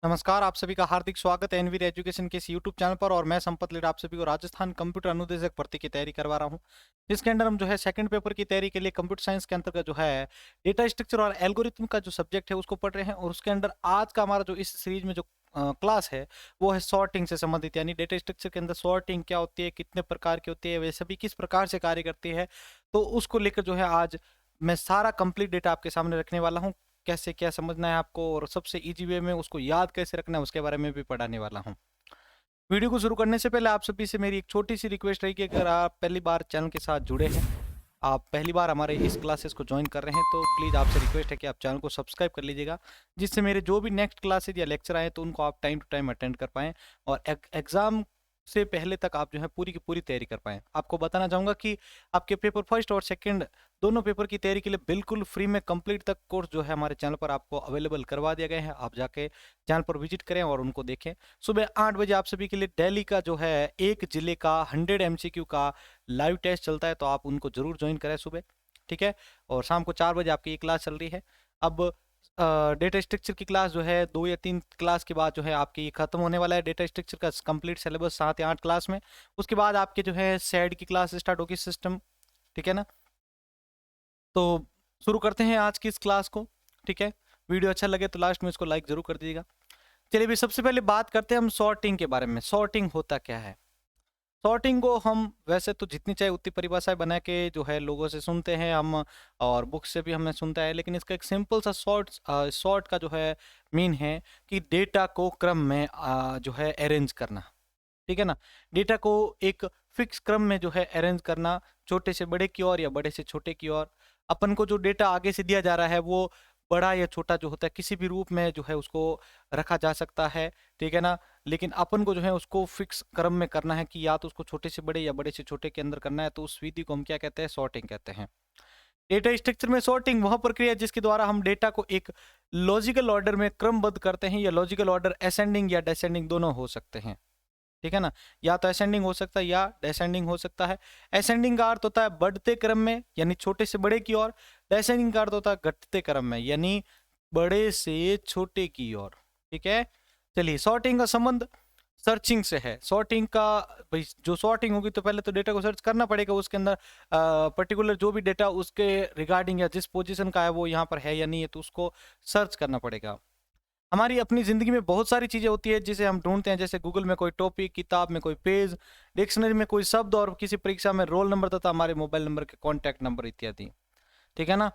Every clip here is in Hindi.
नमस्कार, आप सभी का हार्दिक स्वागत है एनवीर एजुकेशन के इस यूट्यूब चैनल पर। और मैं संपत लीड आप सभी को राजस्थान कंप्यूटर अनुदेशक भर्ती की तैयारी करवा रहा हूं, जिसके अंदर हम जो है सेकंड पेपर की तैयारी के लिए कंप्यूटर साइंस के अंतर्गत जो है डेटा स्ट्रक्चर और एल्गोरिथम का जो सब्जेक्ट है उसको पढ़ रहे हैं। और उसके अंदर आज का हमारा जो इस सीरीज में जो क्लास है वो है सॉर्टिंग से संबंधित, यानी डेटा स्ट्रक्चर के अंदर सॉर्टिंग क्या होती है, कितने प्रकार की होती है, वे सभी किस प्रकार से कार्य करती है। तो उसको लेकर जो है आज मैं सारा कंप्लीट डेटा आपके सामने रखने वाला हूँ। कैसे क्या समझना है आपको और सबसे इजी वे में उसको याद कैसे रखना है उसके बारे में भी पढ़ाने वाला हूँ। वीडियो को शुरू करने से पहले आप सभी से मेरी एक छोटी सी रिक्वेस्ट रही कि अगर आप पहली बार चैनल के साथ जुड़े हैं, आप पहली बार हमारे इस क्लासेस को ज्वाइन कर रहे हैं, तो प्लीज़ आपसे रिक्वेस्ट है कि आप चैनल को सब्सक्राइब कर लीजिएगा, जिससे मेरे जो भी नेक्स्ट क्लासेज या लेक्चर आए तो उनको आप टाइम टू टाइम अटेंड कर पाएँ और एग्ज़ाम से पहले तक आप जो है पूरी की पूरी तैयारी कर पाएँ। आपको बताना चाहूँगा कि आपके पेपर फर्स्ट और सेकंड दोनों पेपर की तैयारी के लिए बिल्कुल फ्री में कंप्लीट तक कोर्स जो है हमारे चैनल पर आपको अवेलेबल करवा दिया गया है। आप जाके चैनल पर विजिट करें और उनको देखें। सुबह 8 बजे आप सभी के लिए डेली का जो है एक जिले का 100 एमसीक्यू का लाइव टेस्ट चलता है, तो आप उनको जरूर ज्वाइन करें सुबह, ठीक है। और शाम को 4 बजे आपकी ये क्लास चल रही है। अब डेटा स्ट्रक्चर की क्लास जो है 2 या 3 क्लास के बाद जो है आपकी ये खत्म होने वाला है, डेटा स्ट्रक्चर का कंप्लीट सिलेबस 7 या 8 क्लास में। उसके बाद आपके जो है सेड की क्लास स्टार्ट होगी, सिस्टम, ठीक है ना। तो शुरू करते हैं आज की इस क्लास को, ठीक है। वीडियो अच्छा लगे तो लास्ट में इसको लाइक जरूर कर दीजिएगा। चलिए भी सबसे पहले बात करते हैं हम सॉर्टिंग के बारे में। सॉर्टिंग होता क्या है? सॉर्टिंग को हम वैसे तो जितनी चाहे उतनी परिभाषाएं बना के जो है लोगों से सुनते हैं हम, और बुक से भी हमने सुनता है, लेकिन इसका एक सिंपल सा सॉर्ट का जो है मीन है कि डेटा को क्रम में जो है अरेंज करना, ठीक है ना। डेटा को एक फिक्स क्रम में जो है अरेंज करना, छोटे से बड़े की ओर या बड़े से छोटे की ओर। अपन को जो डेटा आगे से दिया जा रहा है वो बड़ा या छोटा जो होता है किसी भी रूप में जो है उसको रखा जा सकता है, ठीक है ना। लेकिन अपन को जो है उसको फिक्स क्रम में करना है कि या तो उसको छोटे से बड़े या बड़े से छोटे के अंदर करना है, तो उस विधि को हम क्या कहते हैं? सॉर्टिंग कहते हैं। डेटा स्ट्रक्चर में सॉर्टिंग वह प्रक्रिया है जिसके द्वारा हम डेटा को एक लॉजिकल ऑर्डर में क्रमबद्ध करते हैं, या लॉजिकल ऑर्डर असेंडिंग या डिसेंडिंग दोनों हो सकते हैं, ठीक है ना। या तो असेंडिंग हो सकता है या डिसेंडिंग हो सकता है। असेंडिंग का अर्थ होता है बढ़ते क्रम में, यानी छोटे से बड़े की ओर। डिसेंडिंग का अर्थ होता है घटते क्रम में, यानी बड़े से छोटे की ओर, ठीक है। चलिए, सॉर्टिंग का संबंध सर्चिंग से है। सॉर्टिंग का भाई जो सॉर्टिंग होगी तो पहले तो डेटा को सर्च करना पड़ेगा, उसके अंदर पर्टिकुलर जो भी डेटा उसके रिगार्डिंग या जिस पोजीशन का है वो यहाँ पर है या नहीं है, तो उसको सर्च करना पड़ेगा। हमारी अपनी ज़िंदगी में बहुत सारी चीज़ें होती है जिसे हम ढूंढते हैं, जैसे गूगल में कोई टॉपिक, किताब में कोई पेज, डिक्शनरी में कोई शब्द, और किसी परीक्षा में रोल नंबर तथा हमारे मोबाइल नंबर के कॉन्टैक्ट नंबर इत्यादि, ठीक है ना।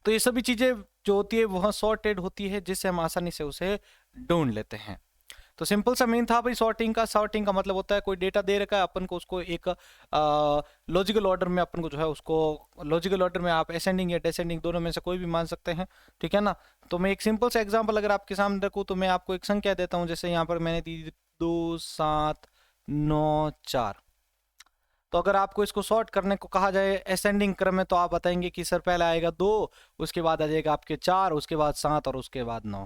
तो ये सभी चीज़ें जो होती है वह सॉर्टेड होती है, जिससे हम आसानी से उसे ढूंढ लेते हैं। तो सिंपल सा मीन था भाई सॉर्टिंग का। सॉर्टिंग का मतलब होता है कोई डेटा दे रखा है, अपन को उसको एक लॉजिकल ऑर्डर में अपन को जो है उसको लॉजिकल ऑर्डर में आप असेंडिंग या डिसेंडिंग दोनों में से कोई भी मान सकते हैं, ठीक है ना। तो मैं एक सिंपल सा एग्जांपल अगर आपके सामने रखूँ तो मैं आपको एक संख्या देता हूँ, जैसे यहाँ पर मैंने दी 2 7 9 4। तो अगर आपको इसको सॉर्ट करने को कहा जाए असेंडिंग क्रम में, तो आप बताएंगे कि सर पहले आएगा 2, उसके बाद आ जाएगा आपके 4, उसके बाद 7 और उसके बाद 9।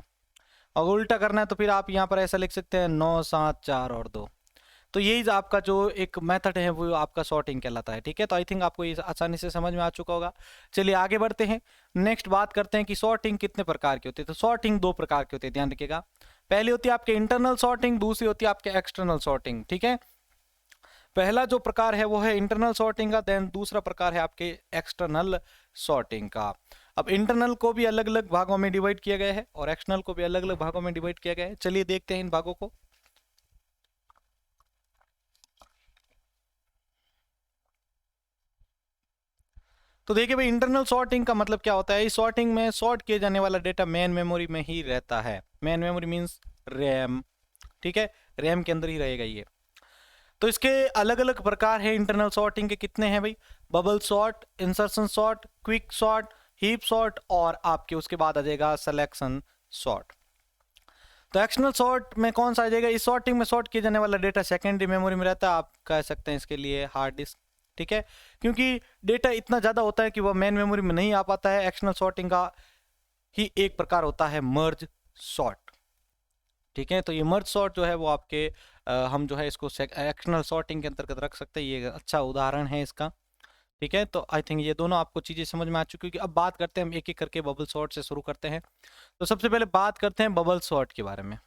अगर उल्टा करना है तो फिर आप यहाँ पर ऐसा लिख सकते हैं 9 7 4 और 2। तो यही आपका जो एक मेथड है वो आपका सॉर्टिंग कहलाता है, ठीक है। तो आई थिंक आपको ये आसानी से समझ में आ चुका होगा। चलिए आगे बढ़ते हैं, नेक्स्ट बात करते हैं कि सॉर्टिंग कितने प्रकार की होती है। तो सॉर्टिंग 2 प्रकार की होती है, ध्यान रखिएगा। पहली होती है आपके इंटरनल सॉर्टिंग, दूसरी होती है आपके एक्सटर्नल सॉर्टिंग, ठीक है। पहला जो प्रकार है वो है इंटरनल सॉर्टिंग का, देन दूसरा प्रकार है आपके एक्सटर्नल सॉर्टिंग का। अब इंटरनल को भी अलग अलग भागों में डिवाइड किया गया है और एक्सटर्नल को भी अलग अलग भागों में डिवाइड किया गया है। चलिए देखते हैं इन भागों को। तो देखिए भाई, इंटरनल सॉर्टिंग का मतलब क्या होता है? इस सॉर्टिंग में सॉर्ट किए जाने वाला डेटा मेन मेमोरी में ही रहता है। मेन मेमोरी मींस रैम, ठीक है। रैम के अंदर ही रहेगा ये। तो इसके अलग अलग प्रकार है इंटरनल सॉर्टिंग के। कितने हैं भाई? Bubble sort, insertion sort, quick sort, heap sort, और आपके उसके बाद आ जाएगा सिलेक्शन सॉर्ट। तो एक्सटर्नल सॉर्ट में कौन सा आ जाएगा? इस सॉर्टिंग में सॉर्ट किया जाने वाला डेटा सेकेंडरी मेमोरी में रहता है, आप कह सकते हैं इसके लिए हार्ड डिस्क, ठीक है। क्योंकि डेटा इतना ज्यादा होता है कि वह मेन मेमोरी में नहीं आ पाता है। एक्सटर्नल सॉर्टिंग का ही एक प्रकार होता है मर्ज सॉर्ट, ठीक है। तो ये मर्ज सॉर्ट जो है वो आपके हम जो है इसको एक्सटर्नल सॉर्टिंग के अंतर्गत रख सकते हैं। ये अच्छा उदाहरण है इसका, ठीक है। तो आई थिंक ये दोनों आपको चीजें समझ में आ चुकी है। अब बात करते हैं हम एक एक करके बबल सॉर्ट से शुरू करते हैं। तो सबसे पहले बात करते हैं बबल सॉर्ट के बारे में।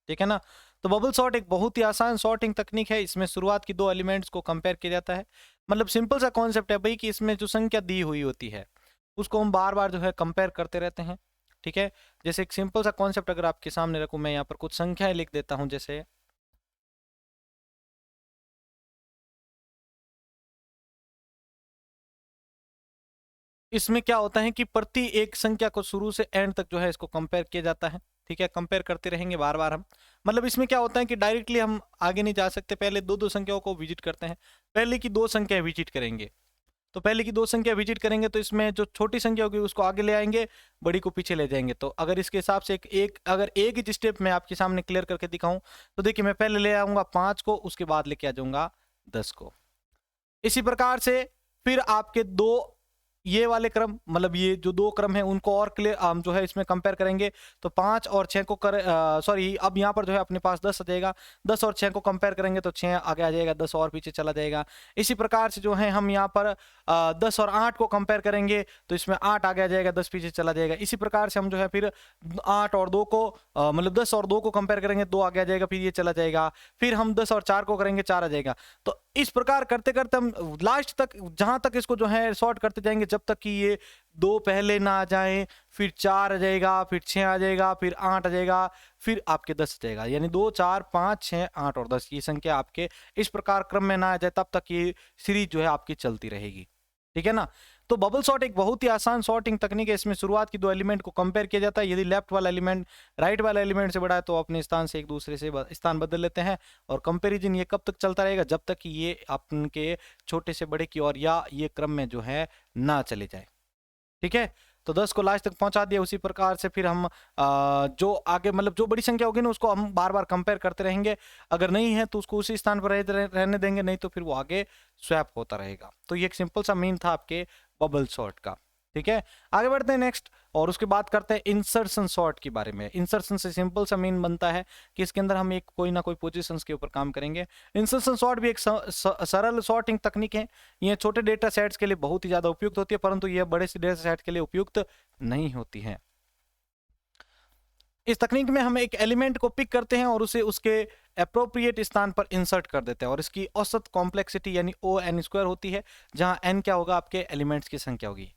ठीक है ना। तो बबल सॉर्ट एक बहुत ही आसान सॉर्टिंग तकनीक है। इसमें शुरुआत की दो एलिमेंट्स को कंपेयर किया जाता है। मतलब सिंपल सा कॉन्सेप्ट है भाई कि इसमें जो संख्या दी हुई होती है उसको हम बार बार जो है कंपेयर करते रहते हैं। ठीक है, जैसे एक सिंपल सा कॉन्सेप्ट अगर आपके सामने रखूं, मैं यहाँ पर कुछ संख्याएं लिख देता हूं। जैसे इसमें क्या होता है कि प्रति एक संख्या को शुरू से एंड तक जो है इसको कंपेयर किया जाता है। ठीक है, कंपेयर करते रहेंगे बार बार हम। मतलब इसमें क्या होता है कि डायरेक्टली हम आगे नहीं जा सकते, पहले दो दो संख्याओं को विजिट करते हैं। पहले की दो संख्या विजिट करेंगे, तो पहले की दो संख्या विजिट करेंगे तो इसमें जो छोटी संख्या होगी उसको आगे ले आएंगे, बड़ी को पीछे ले जाएंगे। तो अगर इसके हिसाब से अगर एक ही स्टेप में आपके सामने क्लियर करके दिखाऊं तो देखिए, मैं पहले ले आऊंगा 5 को, उसके बाद लेके आ जाऊंगा 10 को। इसी प्रकार से फिर आपके दो ये वाले क्रम, मतलब ये जो दो क्रम है उनको और क्लियर हम जो है इसमें कंपेयर करेंगे। तो 5 और 6 को सॉरी, अब यहाँ पर जो है अपने पास 10 आ जाएगा। 10 और 6 को कंपेयर करेंगे तो 6 आगे आ जाएगा, 10 और पीछे चला जाएगा। इसी प्रकार से जो है हम यहाँ पर 10 और 8 को कंपेयर करेंगे तो इसमें 8 आगे आ जाएगा, 10 पीछे चला जाएगा। इसी प्रकार से हम जो है फिर 8 और 2 को मतलब 10 और 2 को कंपेयर करेंगे, 2 आगे आ जाएगा, फिर ये चला जाएगा। फिर हम 10 और 4 को करेंगे, 4 आ जाएगा। तो इस प्रकार करते करते हम लास्ट तक जहां तक इसको जो है सॉर्ट करते जाएंगे जब तक कि ये 2 पहले ना आ जाए, फिर 4 आ जाएगा, फिर 6 आ जाएगा, फिर 8 आ जाएगा, फिर आपके 10 आ जाएगा। यानी 2 4 5 6 8 और 10 ये संख्या आपके इस प्रकार क्रम में ना आ जाए तब तक ये सीरीज जो है आपकी चलती रहेगी। ठीक है ना। तो बबल सॉर्ट एक बहुत ही आसान सॉर्टिंग तकनीक है। इसमें शुरुआत की दो एलिमेंट को कंपेयर किया जाता है। यदि लेफ्ट वाला एलिमेंट राइट वाला एलिमेंट से बड़ा है तो अपने स्थान से एक दूसरे से स्थान बदल लेते हैं। और कंपैरिजन ये कब तक चलता रहेगा, जब तक कि ये आपके छोटे से बड़े की ओर या ये क्रम में जो है ना चले जाए। ठीक है, तो 10 को लास्ट तक पहुंचा दिया। उसी प्रकार से फिर हम जो आगे मतलब जो बड़ी संख्या होगी ना उसको हम बार बार कंपेयर करते रहेंगे। अगर नहीं है तो उसको उसी स्थान पर रहने देंगे, नहीं तो फिर वो आगे स्वैप होता रहेगा। तो ये एक सिंपल सा मीन था आपके बबल सॉर्ट का। ठीक है, आगे बढ़ते हैं नेक्स्ट और उसके बाद करते हैं इंसर्शन सॉर्ट के बारे में। इंसर्शन से सिंपल सा मीन बनता है कि इसके अंदर हम एक कोई ना कोई पोजीशंस के ऊपर काम करेंगे। इंसर्शन सॉर्ट भी एक सरल सॉर्टिंग तकनीक है। ये छोटे डेटा सेट्स के लिए बहुत ही ज्यादा उपयुक्त होती है, परंतु यह बड़े से डेटा सेट के लिए उपयुक्त नहीं होती है। इस तकनीक में हम एक एलिमेंट को पिक करते हैं और उसे उसके अप्रोप्रिएट स्थान पर इंसर्ट कर देते हैं और इसकी औसत कॉम्प्लेक्सिटी यानी O(n)² होती है, जहां n क्या होगा, आपके एलिमेंट्स की संख्या होगी।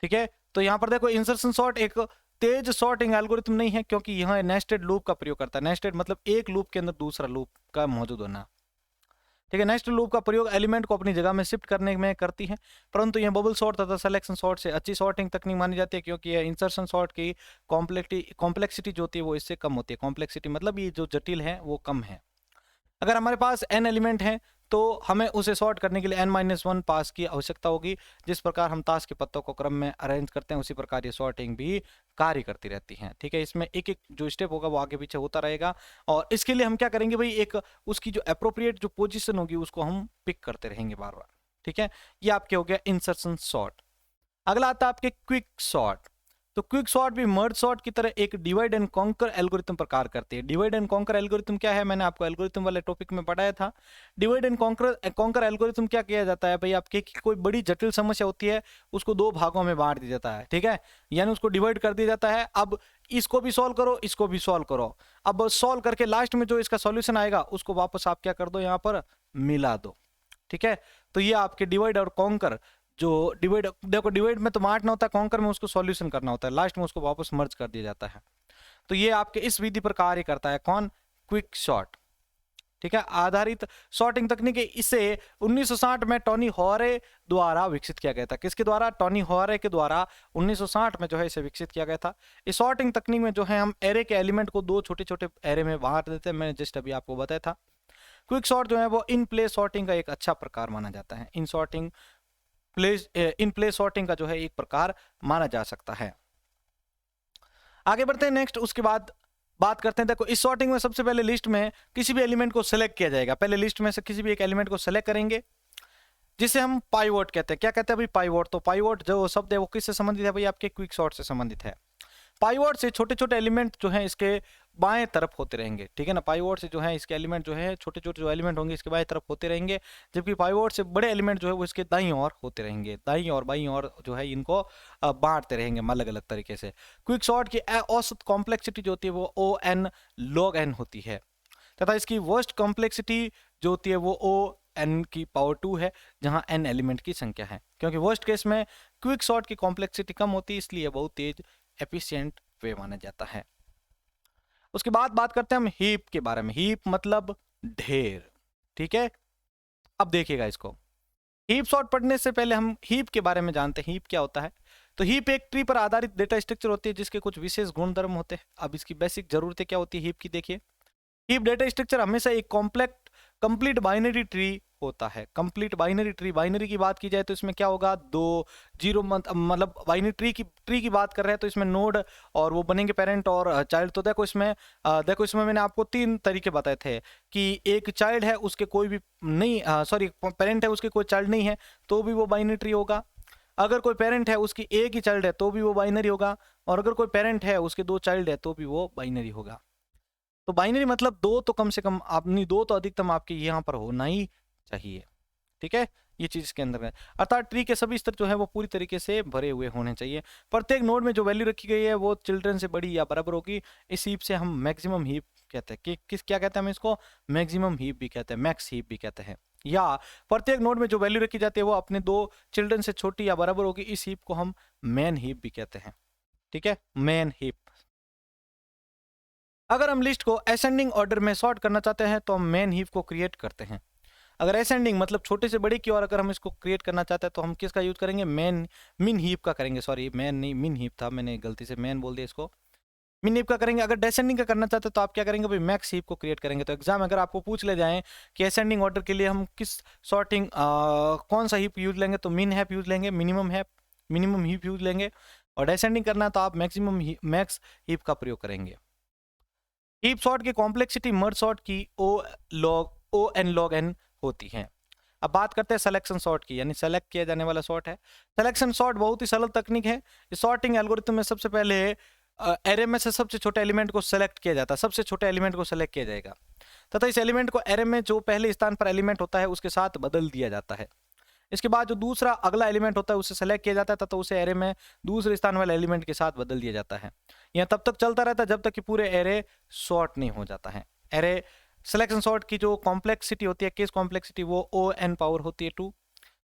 ठीक है, तो यहां पर देखो इंसर्शन सॉर्ट एक तेज सॉर्टिंग एल्गोरिथम नहीं है, क्योंकि यह नेस्टेड लूप का प्रयोग करता है। नेस्टेड मतलब एक लूप के अंदर दूसरा लूप का मौजूद होना। ठीक है, नेक्स्ट लूप का प्रयोग एलिमेंट को अपनी जगह में शिफ्ट करने में करती है, परंतु यह बबल सॉर्ट तथा सिलेक्शन सॉर्ट से अच्छी सॉर्टिंग तकनीक मानी जाती है, क्योंकि यह इंसर्शन सॉर्ट की कॉम्प्लेक्सिटी जो होती है वो इससे कम होती है। कॉम्प्लेक्सिटी मतलब ये जो जटिल है वो कम है। अगर हमारे पास n एलिमेंट है तो हमें उसे सॉर्ट करने के लिए n-1 पास की आवश्यकता होगी। जिस प्रकार हम ताश के पत्तों को क्रम में अरेंज करते हैं उसी प्रकार ये सॉर्टिंग भी कार्य करती रहती है। ठीक है, इसमें एक एक जो स्टेप होगा वो आगे पीछे होता रहेगा और इसके लिए हम क्या करेंगे भाई, एक उसकी जो अप्रोप्रिएट जो पोजिशन होगी उसको हम पिक करते रहेंगे बार बार। ठीक है, ये आपके हो गया इंसर्शन सॉर्ट। अगला आता है आपके क्विक सॉर्ट। तो क्विक सॉर्ट भी मर्ज सॉर्ट की तरह एक डिवाइड एंड कॉन्कर एल्गोरिथम पर कार्य करती है। डिवाइड एंड कॉन्कर एल्गोरिथम क्या है, मैंने आपको एल्गोरिथम वाले टॉपिक में पढ़ाया था। डिवाइड एंड कॉन्कर एल्गोरिथम क्या किया जाता है भाई, आपके कोई बड़ी जटिल समस्या होती है उसको दो भागों में बांट दिया जाता है। ठीक है, यानी उसको डिवाइड कर दिया जाता है। अब इसको भी सॉल्व करो, इसको भी सॉल्व करो। अब सॉल्व करके लास्ट में जो इसका सॉल्यूशन आएगा उसको वापस आप क्या कर दो, यहाँ पर मिला दो। ठीक है, तो ये आपके डिवाइड और कॉन्कर जो डिवाइड, देखो डिवाइड में तो बांटना होता है, कॉन्कर में उसको सॉल्यूशन करना होता है, लास्ट में उसको वापस मर्ज कर दिया जाता है। तो ये आपके इस विधि पर कार्य करता है कौन, क्विक सॉर्ट। ठीक है, आधारित सॉर्टिंग तकनीक। इसे 1960 में टोनी होरे द्वारा विकसित किया गया था। किसके द्वारा, टोनी होरे के द्वारा 1960 में जो है इसे विकसित किया गया था। इस सॉर्टिंग तकनीक में जो है हम एरे के एलिमेंट को दो छोटे छोटे एरे में बांट देते हैं, मैंने जस्ट अभी आपको बताया था। क्विक सॉर्ट जो है वो इन प्लेस सॉर्टिंग का एक अच्छा प्रकार माना जाता है। इन प्लेस सॉर्टिंग का जो है एक प्रकार माना जा सकता है। आगे बढ़ते हैं नेक्स्ट, उसके बाद बात करते हैं। देखो इस सॉर्टिंग में सबसे पहले लिस्ट में किसी भी एलिमेंट को सिलेक्ट किया जाएगा। पहले लिस्ट में से किसी भी एक एलिमेंट को सिलेक्ट करेंगे जिसे हम पाइवोट कहते हैं। क्या कहते हैं भाई, पाइवोट। तो पाइवोट जो शब्द है वो किससे संबंधित है भाई, आपके क्विक सॉर्ट से संबंधित है। पाइवोट से छोटे छोटे एलिमेंट जो है इसके बाएं तरफ होते रहेंगे, ठीक है ना। पाइवोट से जो है इसके एलिमेंट जो है छोटे छोटे जो एलिमेंट होंगे इसके बाएं तरफ होते रहेंगे, जबकि पाइवोट से बड़े एलिमेंट जो है वो इसके दाईं ओर होते रहेंगे, दाईं और बाईं ओर जो है इनको बांटते रहेंगे अलग अलग तरीके से। क्विक सॉर्ट की औसत कॉम्प्लेक्सिटी जो होती है वो ओ एन लॉग एन होती है, तथा इसकी वर्स्ट कॉम्प्लेक्सिटी जो होती है वो ओ एन की पावर 2 है, जहां एन एलिमेंट की संख्या है। क्योंकि वर्स्ट केस में क्विक सॉर्ट की कॉम्प्लेक्सिटी कम होती है, इसलिए बहुत तेज एफिशिएंट वे माना जाता है। उसके बाद बात करते हैं हम हीप के बारे में। हीप मतलब ढेर, ठीक है। अब देखिएगा इसको, हीप सॉर्ट पढ़ने से पहले हम हीप के बारे में जानते हैं। हीप क्या होता है? तो हीप एक ट्री पर आधारित डेटा स्ट्रक्चर होती है जिसके कुछ विशेष गुणधर्म होते हैं। अब इसकी बेसिक जरूरतें क्या होती है हीप की, देखिए। हीप डेटा स्ट्रक्चर हमेशा एक कॉम्प्लेक्स कंप्लीट बाइनरी ट्री होता है। कंप्लीट बाइनरी ट्री, बाइनरी की बात की जाए तो इसमें क्या होगा, दो जीरो मतलब बाइनरी ट्री की बात कर रहे हैं तो इसमें नोड और वो बनेंगे पेरेंट और चाइल्ड। तो देखो इसमें मैंने आपको 3 तरीके बताए थे कि एक चाइल्ड है उसके कोई भी नहीं, सॉरी पेरेंट है उसके कोई चाइल्ड नहीं है तो भी वो बाइनरी ट्री होगा। अगर कोई पेरेंट है उसकी एक ही चाइल्ड है तो भी वो बाइनरी होगा, और अगर कोई पेरेंट है उसके 2 चाइल्ड है तो भी वो बाइनरी होगा। तो बाइनरी मतलब 2 तो कम से कम अपनी 2 तो अधिकतम आपके यहाँ पर होना ही चाहिए, ठीक है। ये चीज इसके अंदर है, अर्थात ट्री के सभी स्तर जो है वो पूरी तरीके से भरे हुए होने चाहिए। प्रत्येक नोड में जो वैल्यू रखी गई है वो चिल्ड्रन से बड़ी या बराबर होगी। इस हीप से हम मैक्सिमम हीप कहते हैं कि क्या कहते हैं हम इसको, मैक्सिमम हीप भी कहते हैं, मैक्स हीप भी कहते हैं। या प्रत्येक नोड में जो वैल्यू रखी जाती है वो अपने 2 चिल्ड्रन से छोटी या बराबर होगी। इस हीप को हम मेन हीप भी कहते हैं, ठीक है, मेन हीप। अगर हम लिस्ट को असेंडिंग ऑर्डर में सॉर्ट करना चाहते हैं तो हम मेन हीप को क्रिएट करते हैं। अगर असेंडिंग मतलब छोटे से बड़े की ओर अगर हम इसको क्रिएट करना चाहते हैं तो हम किसका यूज करेंगे, मिन हीप का करेंगे। सॉरी मैन नहीं, मिन हीप था, मैंने गलती से मैन बोल दिया इसको, मिन हीप का करेंगे। अगर डिसेंडिंग का करना चाहते हैं तो आप क्या करेंगे भाई, मैक्स हीप को क्रिएट करेंगे। तो एग्जाम अगर आपको पूछ ले जाएं कि असेंडिंग ऑर्डर के लिए हम किस सॉर्टिंग कौन सा हीप यूज लेंगे, तो मिन हीप यूज लेंगे, मिनिमम हीप यूज लेंगे। और डिसेंडिंग करना है तो आप मैक्स हीप का प्रयोग करेंगे। हीप सॉर्ट की कॉम्प्लेक्सिटी मर्ज सॉर्ट की ओ एन लॉग एन होती है। अब बात करते हैं सिलेक्शन सॉर्ट की, यानी सेलेक्ट किया जाने वाला सॉर्ट है। सिलेक्शन सॉर्ट बहुत ही सरल तकनीक है। इस सॉर्टिंग एल्गोरिथम में सबसे पहले एरे में से सबसे छोटे एलिमेंट को सेलेक्ट किया जाता है, सबसे छोटे एलिमेंट को सेलेक्ट किया जाएगा तथा इस एलिमेंट को एरे में जो पहले स्थान पर एलिमेंट होता है उसके साथ बदल दिया जाता है। इसके बाद जो दूसरा अगला एलिमेंट होता है उसे सेलेक्ट किया जाता है तथा उसे एरे में दूसरे स्थान वाले एलिमेंट के साथ बदल दिया जाता है। यह तब तक चलता रहता है जब तक कि पूरे एरे सॉर्ट नहीं हो जाता है। एरे सिलेक्शन सॉर्ट की जो कॉम्प्लेक्सिटी होती है, केस कॉम्प्लेक्सिटी, वो ओ एन पावर होती है 2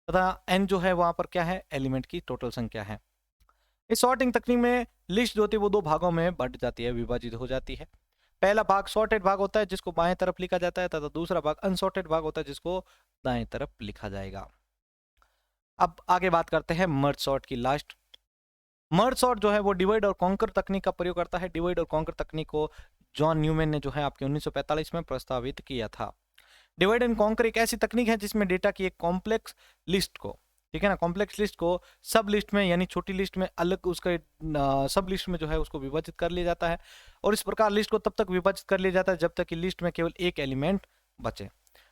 तथा एन जो है वहां पर क्या है, एलिमेंट की टोटल संख्या है। इस सॉर्टिंग तकनीक में लिस्ट जो होती है वो 2 भागों में बंट जाती है, विभाजित हो जाती है। पहला भाग सॉर्टेड भाग होता है जिसको बाएं तरफ लिखा जाता है तथा दूसरा भाग अनसॉर्टेड भाग होता है जिसको दाएं तरफ लिखा जाएगा। अब आगे बात करते हैं मर्ज सॉर्ट की। लास्ट मर्ज सॉर्ट जो है वो डिवाइड और कॉन्कर तकनीक का प्रयोग करता है। डिवाइड और कॉन्कर तकनीक को जॉन न्यूमैन ने जो है आपके 1945 में प्रस्तावित किया था। डिवाइड एंड कॉन्कर एक ऐसी तकनीक है जिसमें डेटा की एक कॉम्प्लेक्स लिस्ट को, ठीक है ना, कॉम्प्लेक्स लिस्ट को सब लिस्ट में यानी छोटी लिस्ट में अलग उसका सब लिस्ट में जो है उसको विभाजित कर लिया जाता है। और इस प्रकार लिस्ट को तब तक विभाजित कर लिया जाता है जब तक कि लिस्ट में केवल एक एलिमेंट बचे।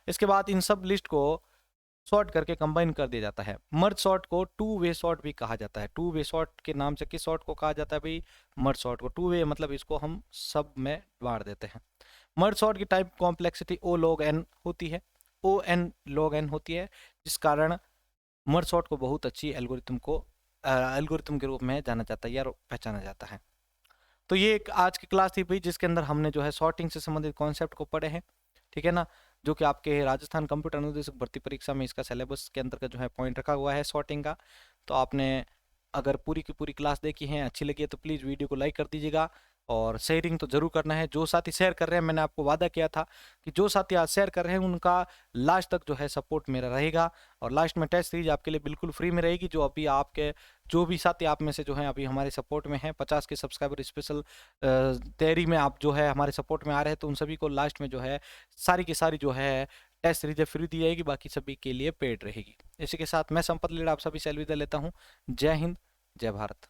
इसके बाद इन सब लिस्ट को सॉर्ट करके कंबाइन कर दिया जाता है। मर्ज सॉर्ट को 2 वे सॉर्ट भी कहा जाता है। 2 वे सॉर्ट के नाम से किस सॉर्ट को कहा जाता है भाई, मर्ज सॉर्ट को। 2 वे मतलब इसको हम सब में बांट देते हैं। मर्ज सॉर्ट की type complexity O log N होती है, ओ एन लॉग एन होती है, जिस कारण मर्ज सॉर्ट को बहुत अच्छी एल्गोरिथम के रूप में जाना जाता है या पहचाना जाता है। तो ये एक आज की क्लास थी भाई जिसके अंदर हमने जो है सॉर्टिंग से संबंधित कॉन्सेप्ट को पढ़े हैं, ठीक है ना, जो कि आपके राजस्थान कंप्यूटर अनुदेशक भर्ती परीक्षा में इसका सिलेबस के अंतर्गत जो है पॉइंट रखा हुआ है सॉर्टिंग का। तो आपने अगर पूरी की पूरी क्लास देखी है, अच्छी लगी है तो प्लीज़ वीडियो को लाइक कर दीजिएगा और शेयरिंग तो जरूर करना है। जो साथी शेयर कर रहे हैं, मैंने आपको वादा किया था कि जो साथी आज शेयर कर रहे हैं उनका लास्ट तक जो है सपोर्ट मेरा रहेगा और लास्ट में टेस्ट सीरीज आपके लिए बिल्कुल फ्री में रहेगी। जो भी साथी आप में से जो है अभी हमारे सपोर्ट में हैं, 50 के सब्सक्राइबर स्पेशल तैयारी में आप जो है हमारे सपोर्ट में आ रहे हैं, तो उन सभी को लास्ट में जो है सारी की सारी जो है टेस्ट सीरीज फ्री दी जाएगी, बाकी सभी के लिए पेड रहेगी। इसी के साथ मैं संपत लीड आप सभी से अलविदा लेता हूँ। जय हिंद, जय भारत।